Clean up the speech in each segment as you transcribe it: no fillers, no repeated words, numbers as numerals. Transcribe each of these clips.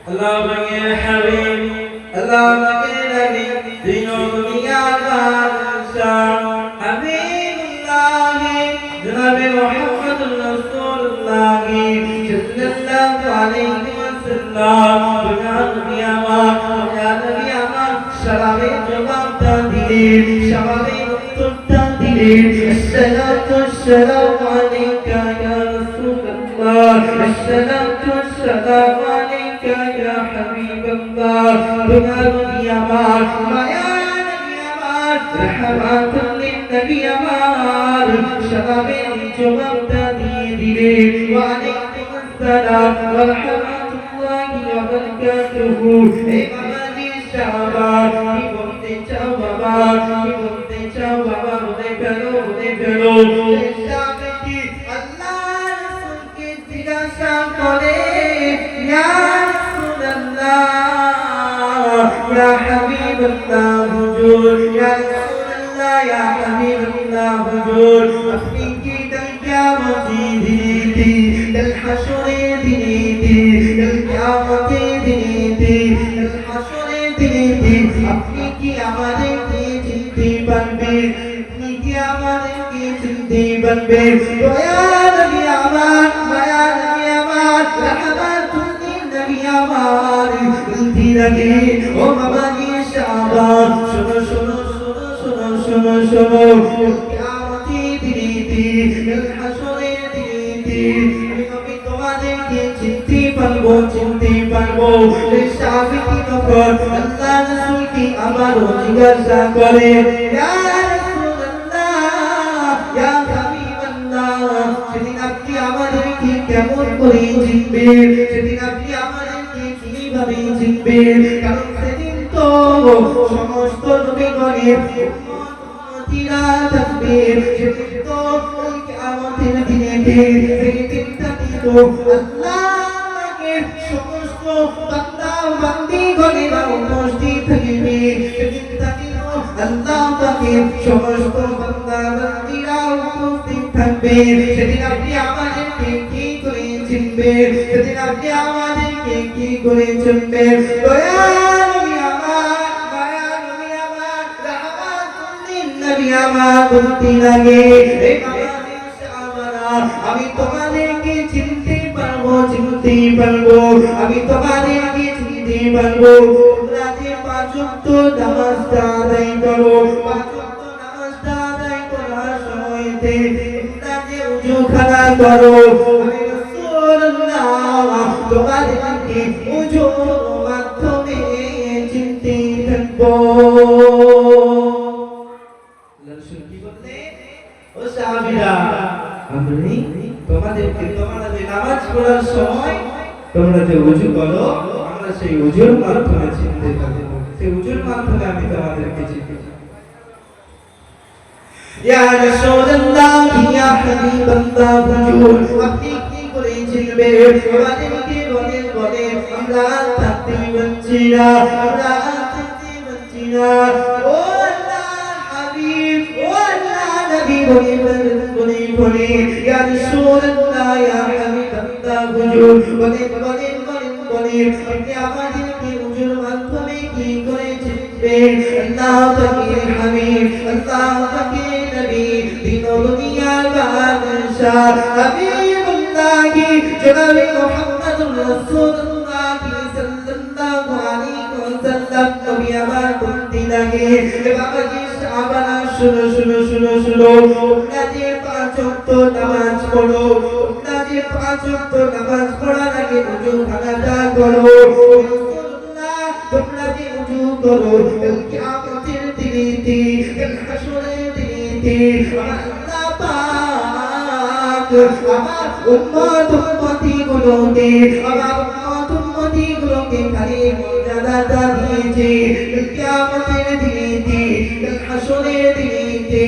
اللهم يا حبيب اللهم يا نبي دين الدنيا بادشاہ حبيب الله جناب محمد رسول الله صلى الله عليه وسلم يا نبي আমার সালামে জবাবটা দিলেন সালামে উত্তরটা দিলেন আসসালাতু ওয়াসসালামু আলাইকা ইয়া রাসূলুল্লাহ আসসালাতু ওয়াসসালামু আলাইকা ইয়া হাবিবাল্লাহ তোমার নবী আমার মায়া নবী আমার রাহমাতুল লিল নবী আমার সালামে জবাবটা দিয়ে দিলেন ওয়া আলাইকুম আসসালাম ওয়া রাহমাতুল্লাহি ওয়া বারাকাতুহু এই বাবাজি শাহবাগ কি বলতে চাও বাবা কি বলতে চাও বাবা বলে ফেলো সাহাবী আল্লাহ রাসূলকে জিজ্ঞাসা করে ইয়া রাসূলুল্লাহ ইয়া হাবিবাল্লাহ হুজুর ইয়া রাসূলুল্লাহ ইয়া হাবিবাল্লাহ হুজুর আপনি কি কাল কিয়ামতের দিনে কাল হাসরের দিনে কাল কিয়ামতের দিনে কাল হাসরের দিনে আপনি কি আমাদেরকে চিনতে পারবেন আপনি কি আমাদেরকে চিনতে পারবেন দয়া নবী আমার মায়া নবী আমার রাহমাতুল লিল নবী আমার বলতে লাগে ও বাবাজি শাহবাগ শোনো শোনো শোনো শোনো শোনো শোনো কিয়ামতের দিনে কাল হাসরের দিনে আমি তোমাদেরকে চিনতে পারবো এই সাহাবী তখন আল্লাহ রাসূল কি আমারও জিজ্ঞাসা করে ইয়া রাসূলুল্লাহ ইয়া হাবিবাল্লাহ সেদিন আপনি আমাদেরকে কেমন করে চিনবেন সেদিন আপনি আমাদেরকে কিভাবে চিনবেন কারণ সেদিন তো সমস্ত নবীগণের উম্মতিরা থাকবে সেদিন তো কিয়ামতের দিনে সেদিনটা তো আল্লাহর সমস্ত বান্দা বান্দীগণেরা উপস্থিত থাকবে সেদিনটা আল্লাহ পাকের সমস্ত বান্দা বান্দীরা উপস্থিত থাকবে সেদিন আপনি আমাদেরকে কি করে চিনবেন সেদিন আপনি আমাদেরকে কি করে চিনবেন দয়া নবী আমার মায়া নবী আমার রাহমাতুল লিল নবী আমার বলতে লাগে এই বাবাজি শাহবারা আমি তোমাদেরকে চিনতে পারবো আমি তোমাদেরকে চিনতে পারবো তোমরা যে পাঁচ ওয়াক্ত নামাজটা আদায় করো পাঁচ ওয়াক্ত নামাজটা আদায় করার সময়তে তোমরা যে ওযুখানা করো আমি রাসূলুল্লাহ তোমাদেরকে ওযুর মাধ্যমে চিনতে থাকবো রাসূল কি বললেন ও সাহাবীরা আমি তোমাদেরকে তোমরা যে নামাজ পড়ার সময় তোমরা যে ওযু করো আমরা সেই ওযুর মাধ্যমে চিনতে পারবো সেই ওযুর মাধ্যমে আমি তোমাদেরকে চিনতে ইয়া রাসূলুল্লাহ ইয়া হাবিবাল্লাহ হুজুর আপনি কি করে চিনবেন আমাদেরকে বলেন আমরা থাকতে পারছি না ও আল্লাহ হাবিব ও আল্লাহ নবী বলে ইয়া রাসূলুল্লাহ ইয়া হাবিবাল্লাহ হুজুর বলেন আপনি আমাদেরকে ওযুর মাধ্যমে কি করে চিনবেন আল্লাহ পাকের হাবিব আল্লাহ পাকের নবী দিন দুনিয়ার বাদশাহ হাবিবুল্লাহ জনাবে মুহাম্মদুর রাসূলুল্লাহ সাল্লাল্লাহু আলাইহি ওয়াসাল্লাম নবী আমার বলতে লাগে বাবাজি সাহাবারা শুনো তোমরা যে পাঁচ ওয়াক্ত নামাজ পড়ো তোমরা যে পাঁচ ওয়াক্ত নামাজ পড়ার আগে ওযু ভাঙাটা করো রাসূলুল্লাহ তোমরা যে ওযু করো কিয়ামতের দিনে কাল হাসরের দিনে আল্লাহ পাক আমার উম্মতি গুলোকে খালি মর্যাদা দিয়েছে কিয়ামতের দিনে কাল হাসরের দিনে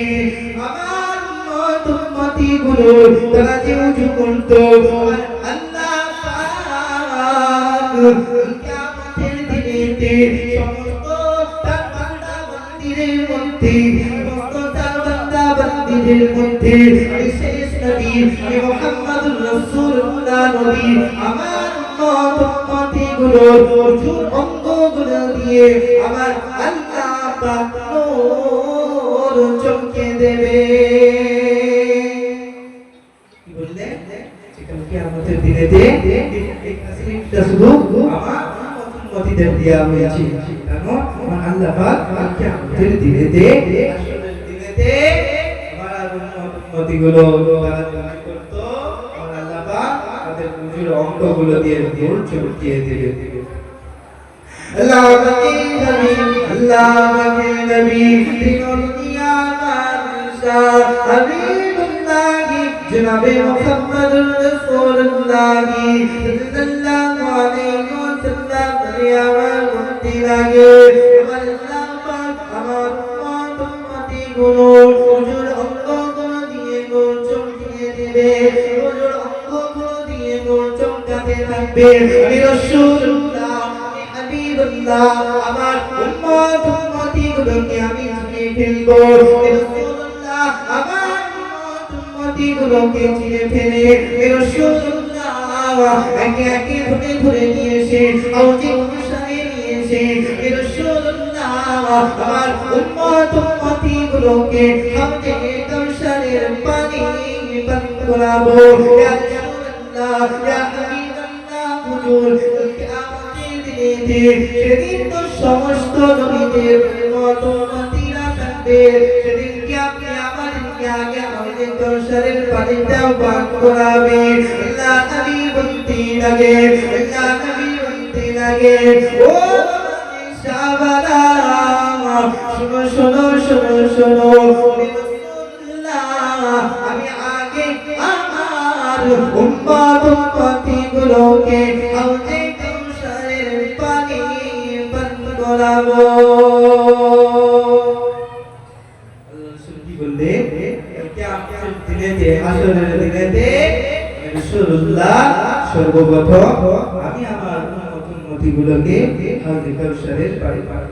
আমার উম্মতি গুলো তারা যে ওযু করতো আল্লাহ পাক কিয়ামতের দিনে সমস্ত তার বান্দা বান্দীদের মধ্যে শেষ নবী মুহাম্মদুর রাসূলুল্লাহ নবী আমার উম্মতি উম্মতিগুলোর উজুর অঙ্গগুলো দিয়ে আমার আল্লাহ পাক নূর চমকে দেবে। কি বললেন? সেখানে কিয়ামতের দিনেতে এই তাসলিমটা শুধু আমার উম্মতিদের দেয়া হয়েছে। জানো আমার আল্লাহ পাক কিয়ামতের দিনেতে আসরের দিনেতে আমার উম্মতিগুলো তারা দোয়া করতো, আমার আল্লাহ পাক তাদের উজুর অঙ্গগুলো দিয়ে নূর চমকিয়ে দেবে। আল্লাহ পাকের নবী, আল্লাহ পাকের নবী, দুনিয়া মানসা হাবিবুল্লাহ জনাবে মুহাম্মদুর রাসূলুল্লাহ সাল্লাল্লাহু আলাইহি ওয়াসাল্লাম আমার মুক্তি লাগে। আমার আল্লাহ পাক আমার উম্মতি-গুলো উজুর অঙ্গগুলো দিয়ে নূর চমকিয়ে দেবে, উজুর অঙ্গগুলো দিয়ে নূর চমকাতে থাকবে। আমি রাসূলুল্লাহ হাবিবুল্লাহ আমার উম্মতি-গুলোকে আমি চিনে ফেলবো। রাসূলুল্লাহ আমার উম্মতি-গুলোকে চিনে ফেলে রাসূলুল্লাহ একে একে ধরে ধরে নিয়ে এসে হাউজে কাউসারে নিয়ে এসে রাসূলুল্লাহ আমার উম্মতি-গুলোকে হাউজে কাউসারের পানি পান করাবো। ইয়া রাসূলুল্লাহ ইয়া হাবিবাল্লাহ হুজুর সেদিন তো সমস্ত নবীদের উম্মতিরা থাকবে। সেদিন কি আপনি আমাদেরকে আগে আমাদের কাউসারের পানিটাও পান করাবে। আল্লাহ নবী বলতে লাগে, আল্লাহ নবী বলতে লাগে, ও সাহাবারা শোনো শোনো শোনো শোনো, আমি আগে আমার উম্মতি-গুলোকে হাউজে কাউসারের পানি পান করাবো। রাসূল কি বললেন? কিয়ামতের দিনেতে হাসরের দিনেতে রাসূলুল্লাহ সর্বপ্রথম আমি আমার উম্মতি-গুলোকে হাউজে কাউসারের পানি পান